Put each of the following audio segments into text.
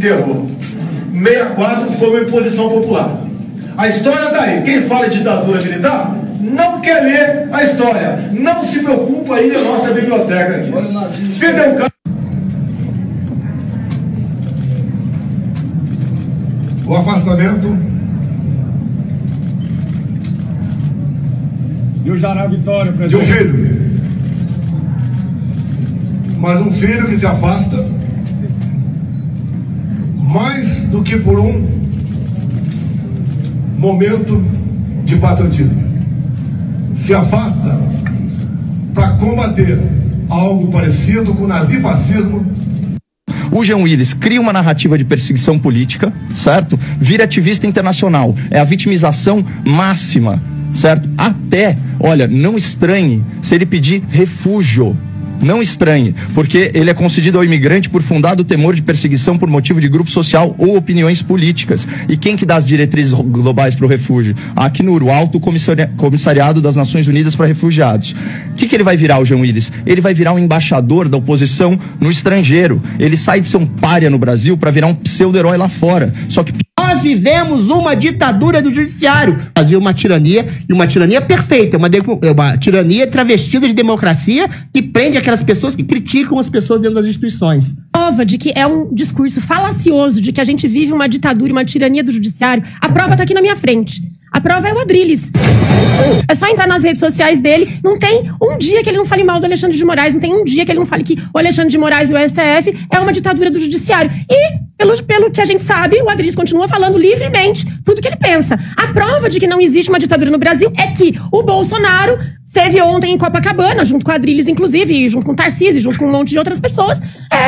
enterrou. 64 foi uma imposição popular. A história está aí. Quem fala de ditadura militar não quer ler a história. Não se preocupa aí na nossa biblioteca aqui. Fidel Castro. O afastamento E o Jará Vitória, de presidente. um filho. Mas um filho que se afasta mais do que por um momento de patriotismo. Se afasta para combater algo parecido com o nazifascismo. O Jean Willis cria uma narrativa de perseguição política, certo? Vira ativista internacional. É a vitimização máxima, certo? Até, olha, não estranhe se ele pedir refúgio. Não estranhe, porque ele é concedido ao imigrante por fundado temor de perseguição por motivo de grupo social ou opiniões políticas. E quem que dá as diretrizes globais para o refúgio? A Acnur, o Alto Comissariado das Nações Unidas para Refugiados. O que ele vai virar, o Jean Willis? Ele vai virar um embaixador da oposição no estrangeiro. Ele sai de ser um pária no Brasil para virar um pseudo-herói lá fora. Só que nós vivemos uma ditadura do judiciário. Fazer uma tirania, e uma tirania perfeita, uma tirania travestida de democracia que prende aquelas pessoas que criticam as pessoas dentro das instituições. Prova de que é um discurso falacioso de que a gente vive uma ditadura e uma tirania do judiciário. A prova tá aqui na minha frente. A prova é o Adrilles. É só entrar nas redes sociais dele. Não tem um dia que ele não fale mal do Alexandre de Moraes. Não tem um dia que ele não fale que o Alexandre de Moraes e o STF é uma ditadura do judiciário. E, pelo que a gente sabe, o Adrilles continua falando livremente tudo que ele pensa. A prova de que não existe uma ditadura no Brasil é que o Bolsonaro esteve ontem em Copacabana, junto com o Adrilles, inclusive, junto com o Tarcísio, junto com um monte de outras pessoas,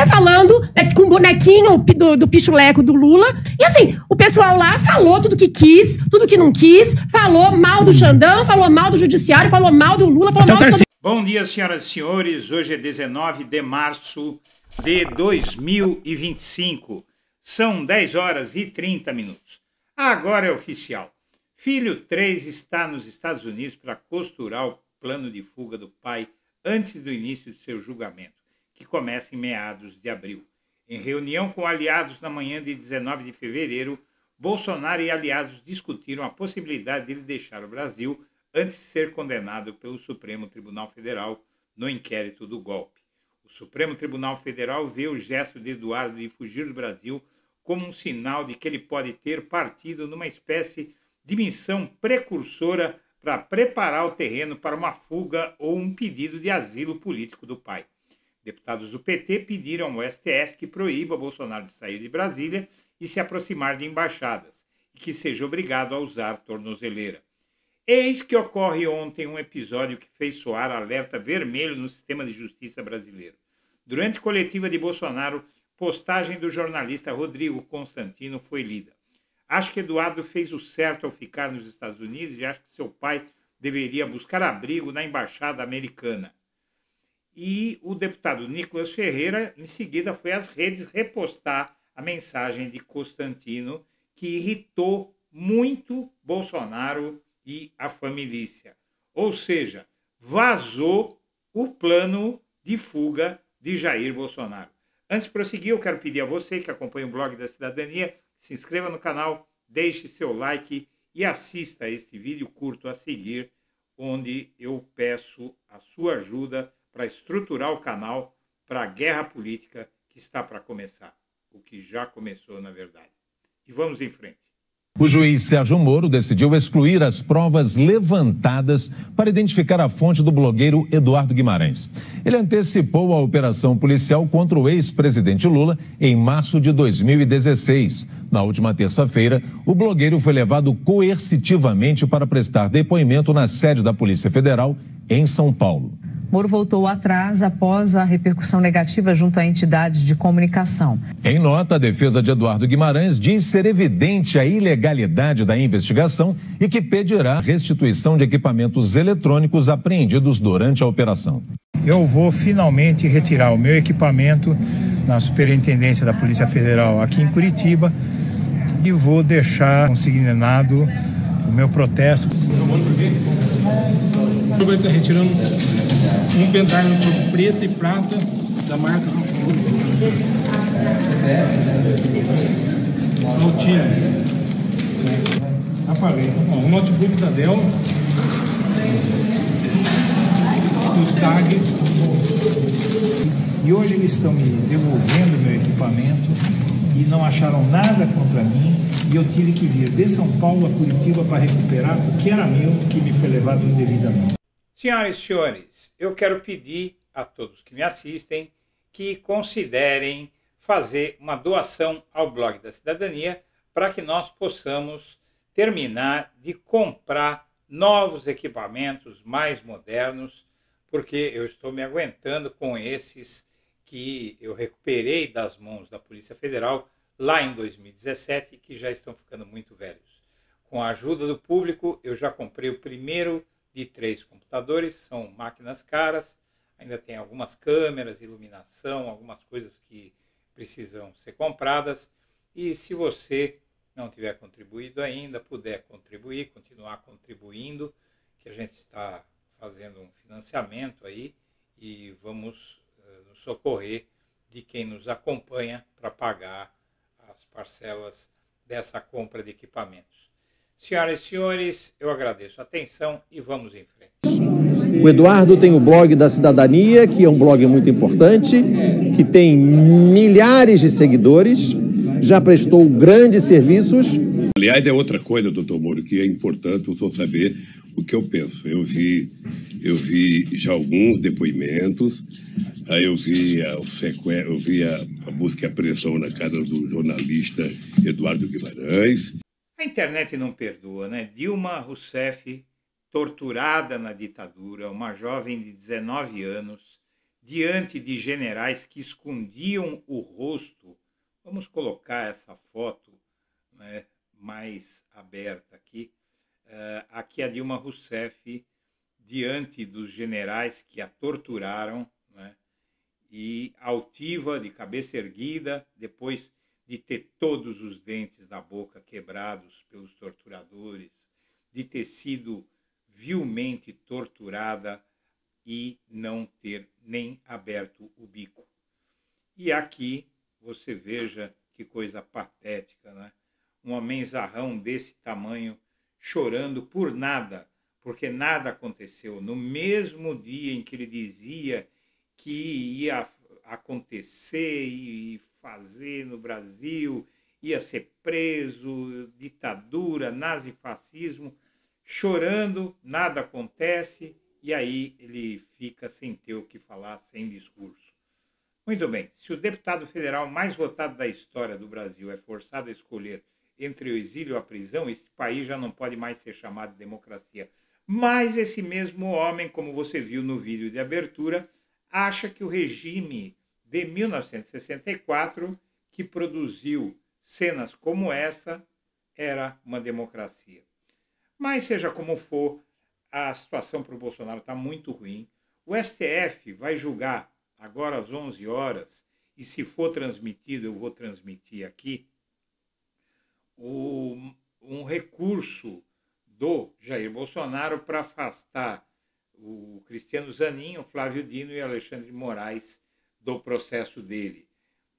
falando com o bonequinho do pichuleco do Lula. E assim, o pessoal lá falou tudo que quis, tudo que não quis, falou mal do Xandão, falou mal do judiciário, falou mal do Lula, falou mal do... Bom dia, senhoras e senhores. Hoje é 19 de março de 2025. São 10 horas e 30 minutos. Agora é oficial. Filho 3 está nos Estados Unidos para costurar o plano de fuga do pai antes do início de seu julgamento, que começa em meados de abril. Em reunião com aliados na manhã de 19 de fevereiro, Bolsonaro e aliados discutiram a possibilidade de ele deixar o Brasil antes de ser condenado pelo Supremo Tribunal Federal no inquérito do golpe. O Supremo Tribunal Federal vê o gesto de Eduardo de fugir do Brasil como um sinal de que ele pode ter partido numa espécie de missão precursora para preparar o terreno para uma fuga ou um pedido de asilo político do pai. Deputados do PT pediram ao STF que proíba Bolsonaro de sair de Brasília e se aproximar de embaixadas, e que seja obrigado a usar tornozeleira. Eis que ocorre ontem um episódio que fez soar alerta vermelho no sistema de justiça brasileiro. Durante coletiva de Bolsonaro, postagem do jornalista Rodrigo Constantino foi lida. Acho que Eduardo fez o certo ao ficar nos Estados Unidos e acho que seu pai deveria buscar abrigo na embaixada americana. E o deputado Nicolas Ferreira, em seguida, foi às redes repostar a mensagem de Constantino, que irritou muito Bolsonaro e a família. Ou seja, vazou o plano de fuga de Jair Bolsonaro. Antes de prosseguir, eu quero pedir a você que acompanha o Blog da Cidadania, se inscreva no canal, deixe seu like e assista a este vídeo curto a seguir, onde eu peço a sua ajuda para estruturar o canal para a guerra política que está para começar. O que já começou, na verdade. E vamos em frente. O juiz Sérgio Moro decidiu excluir as provas levantadas para identificar a fonte do blogueiro Eduardo Guimarães. Ele antecipou a operação policial contra o ex-presidente Lula em março de 2016. Na última terça-feira, o blogueiro foi levado coercitivamente para prestar depoimento na sede da Polícia Federal em São Paulo. Moro voltou atrás após a repercussão negativa junto a entidades de comunicação. Em nota, a defesa de Eduardo Guimarães diz ser evidente a ilegalidade da investigação e que pedirá restituição de equipamentos eletrônicos apreendidos durante a operação. Eu vou finalmente retirar o meu equipamento na Superintendência da Polícia Federal aqui em Curitiba e vou deixar consignado o meu protesto. Vai estar retirando um pendrive preto e prata da marca. Notinha. Apaguei. O notebook da Dell. O tag. E hoje eles estão me devolvendo meu equipamento e não acharam nada contra mim. E eu tive que vir de São Paulo a Curitiba para recuperar o que era meu, que me foi levado indevidamente. Senhoras e senhores, eu quero pedir a todos que me assistem que considerem fazer uma doação ao Blog da Cidadania para que nós possamos terminar de comprar novos equipamentos mais modernos, porque eu estou me aguentando com esses que eu recuperei das mãos da Polícia Federal lá em 2017, que já estão ficando muito velhos. Com a ajuda do público, eu já comprei o primeiro de 3 computadores, são máquinas caras, ainda tem algumas câmeras, iluminação, algumas coisas que precisam ser compradas. E se você não tiver contribuído ainda, puder contribuir, continuar contribuindo, que a gente está fazendo um financiamento aí e vamos nos socorrer de quem nos acompanha para pagar as parcelas dessa compra de equipamentos. Senhoras e senhores, eu agradeço a atenção e vamos em frente. O Eduardo tem o blog da Cidadania, que é um blog muito importante, que tem milhares de seguidores, já prestou grandes serviços. Aliás, é outra coisa, doutor Moro, que é importante o senhor saber o que eu penso. Eu vi já alguns depoimentos, aí eu vi a busca e apreensão na casa do jornalista Eduardo Guimarães. A internet não perdoa, né? Dilma Rousseff, torturada na ditadura, uma jovem de 19 anos, diante de generais que escondiam o rosto. Vamos colocar essa foto, né, mais aberta aqui. Aqui a Dilma Rousseff, diante dos generais que a torturaram, né, e altiva, de cabeça erguida, depois de ter todos os dentes da boca quebrados pelos torturadores, de ter sido vilmente torturada e não ter nem aberto o bico. E aqui você veja que coisa patética, né? Um homenzarrão desse tamanho chorando por nada, porque nada aconteceu. No mesmo dia em que ele dizia que ia acontecer e fazer no Brasil, ia ser preso, ditadura, nazifascismo, chorando, nada acontece, e aí ele fica sem ter o que falar, sem discurso. Muito bem, se o deputado federal mais votado da história do Brasil é forçado a escolher entre o exílio e a prisão, esse país já não pode mais ser chamado de democracia. Mas esse mesmo homem, como você viu no vídeo de abertura, acha que o regime de 1964, que produziu cenas como essa, era uma democracia. Mas seja como for, a situação para o Bolsonaro está muito ruim. O STF vai julgar agora às 11 horas, e se for transmitido, eu vou transmitir aqui, um recurso do Jair Bolsonaro para afastar o Cristiano Zanin, o Flávio Dino e o Alexandre de Moraes do processo dele.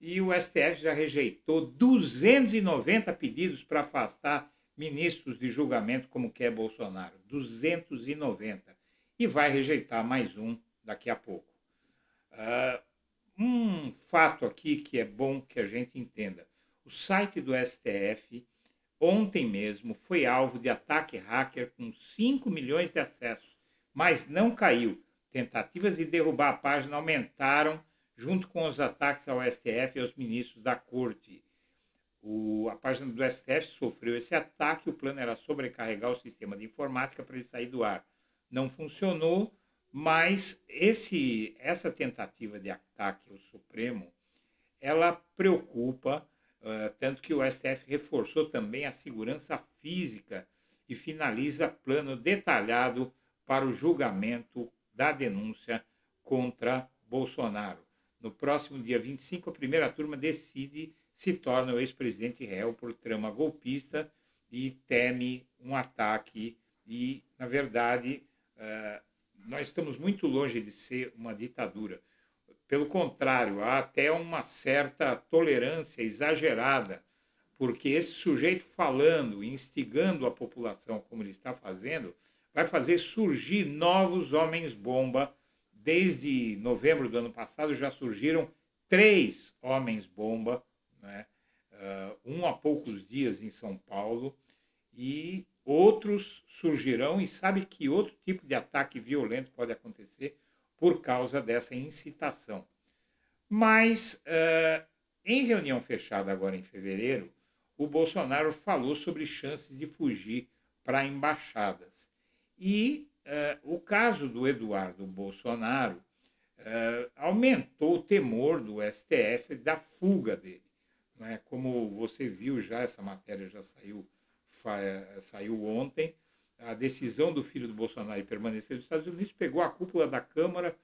E o STF já rejeitou 290 pedidos para afastar ministros de julgamento como quer Bolsonaro. 290. E vai rejeitar mais um daqui a pouco. Um fato aqui que é bom que a gente entenda. O site do STF, ontem mesmo, foi alvo de ataque hacker com 5 milhões de acessos, mas não caiu. Tentativas de derrubar a página aumentaram junto com os ataques ao STF e aos ministros da corte. A página do STF sofreu esse ataque, o plano era sobrecarregar o sistema de informática para ele sair do ar. Não funcionou, mas essa tentativa de ataque ao Supremo, ela preocupa, tanto que o STF reforçou também a segurança física e finaliza plano detalhado para o julgamento da denúncia contra Bolsonaro. No próximo dia 25, a primeira turma decide se torna o ex-presidente réu por trama golpista e teme um ataque. E, na verdade, nós estamos muito longe de ser uma ditadura. Pelo contrário, há até uma certa tolerância exagerada, porque esse sujeito falando, instigando a população como ele está fazendo, vai fazer surgir novos homens-bomba. Desde novembro do ano passado já surgiram 3 homens-bomba, né? Um há poucos dias em São Paulo, e outros surgirão, e sabe que outro tipo de ataque violento pode acontecer por causa dessa incitação. Mas, em reunião fechada agora em fevereiro, o Bolsonaro falou sobre chances de fugir para embaixadas. E o caso do Eduardo Bolsonaro aumentou o temor do STF da fuga dele. Né? Como você viu já, essa matéria já saiu ontem, a decisão do filho do Bolsonaro de permanecer nos Estados Unidos pegou a cúpula da Câmara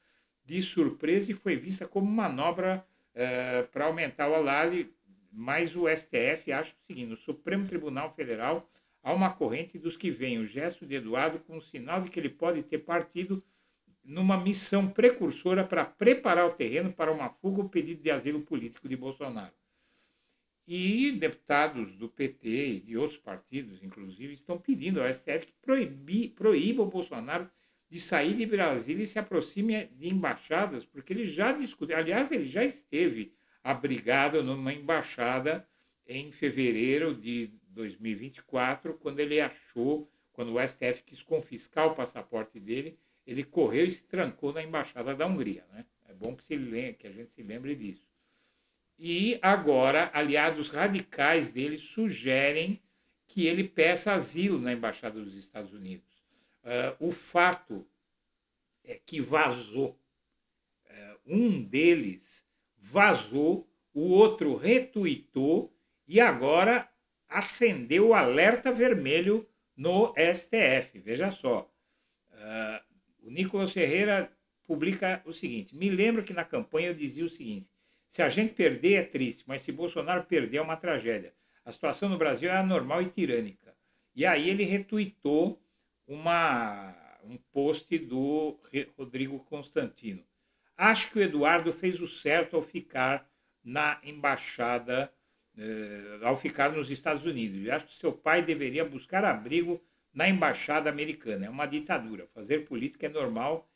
de surpresa e foi vista como manobra para aumentar o alarde, mas o STF acha o seguinte: no Supremo Tribunal Federal há uma corrente dos que veem o gesto de Eduardo como um sinal de que ele pode ter partido numa missão precursora para preparar o terreno para uma fuga ou pedido de asilo político de Bolsonaro. E deputados do PT e de outros partidos, inclusive, estão pedindo ao STF que proíba o Bolsonaro de sair de Brasília e se aproxime de embaixadas, porque ele já discutiu, aliás, ele já esteve abrigado numa embaixada em fevereiro de 2024, quando o STF quis confiscar o passaporte dele, ele correu e se trancou na embaixada da Hungria, né? É bom que a gente se lembre disso. E agora, aliados radicais dele sugerem que ele peça asilo na Embaixada dos Estados Unidos. O fato é que vazou. Um deles vazou, o outro retuitou e agora acendeu o alerta vermelho no STF. Veja só. O Nicolas Ferreira publica o seguinte: me lembro que na campanha eu dizia o seguinte: se a gente perder é triste, mas se Bolsonaro perder é uma tragédia. A situação no Brasil é anormal e tirânica. E aí ele retuitou um post do Rodrigo Constantino. Acho que o Eduardo fez o certo ao ficar na embaixada, ao ficar nos Estados Unidos. Eu acho que seu pai deveria buscar abrigo na embaixada americana. É uma ditadura. Fazer política é normal.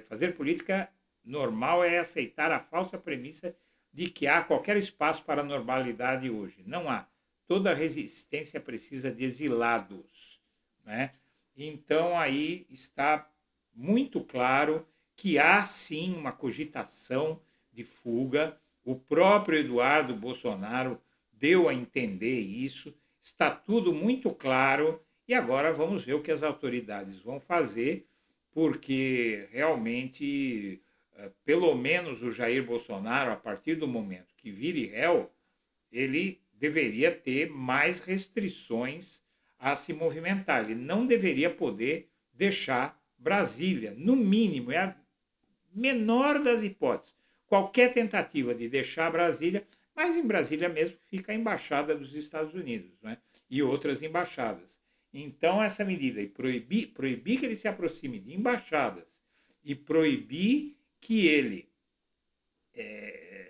Fazer política normal é aceitar a falsa premissa de que há qualquer espaço para a normalidade hoje. Não há. Toda resistência precisa de exilados, né? Então aí está muito claro que há sim uma cogitação de fuga. O próprio Eduardo Bolsonaro deu a entender isso. Está tudo muito claro e agora vamos ver o que as autoridades vão fazer, porque realmente, pelo menos o Jair Bolsonaro, a partir do momento que vire réu, ele deveria ter mais restrições a se movimentar. Ele não deveria poder deixar Brasília, no mínimo, é a menor das hipóteses. Qualquer tentativa de deixar Brasília, mas em Brasília mesmo fica a embaixada dos Estados Unidos, né? E outras embaixadas. Então, essa medida, e proibir que ele se aproxime de embaixadas e proibir que ele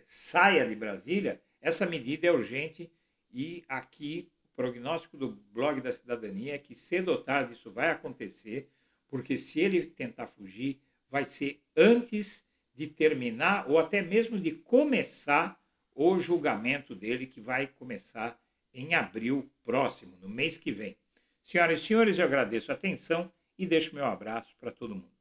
saia de Brasília, essa medida é urgente e aqui o prognóstico do Blog da Cidadania é que cedo ou tarde isso vai acontecer, porque se ele tentar fugir, vai ser antes de terminar ou até mesmo de começar o julgamento dele, que vai começar em abril próximo, no mês que vem. Senhoras e senhores, eu agradeço a atenção e deixo meu abraço para todo mundo.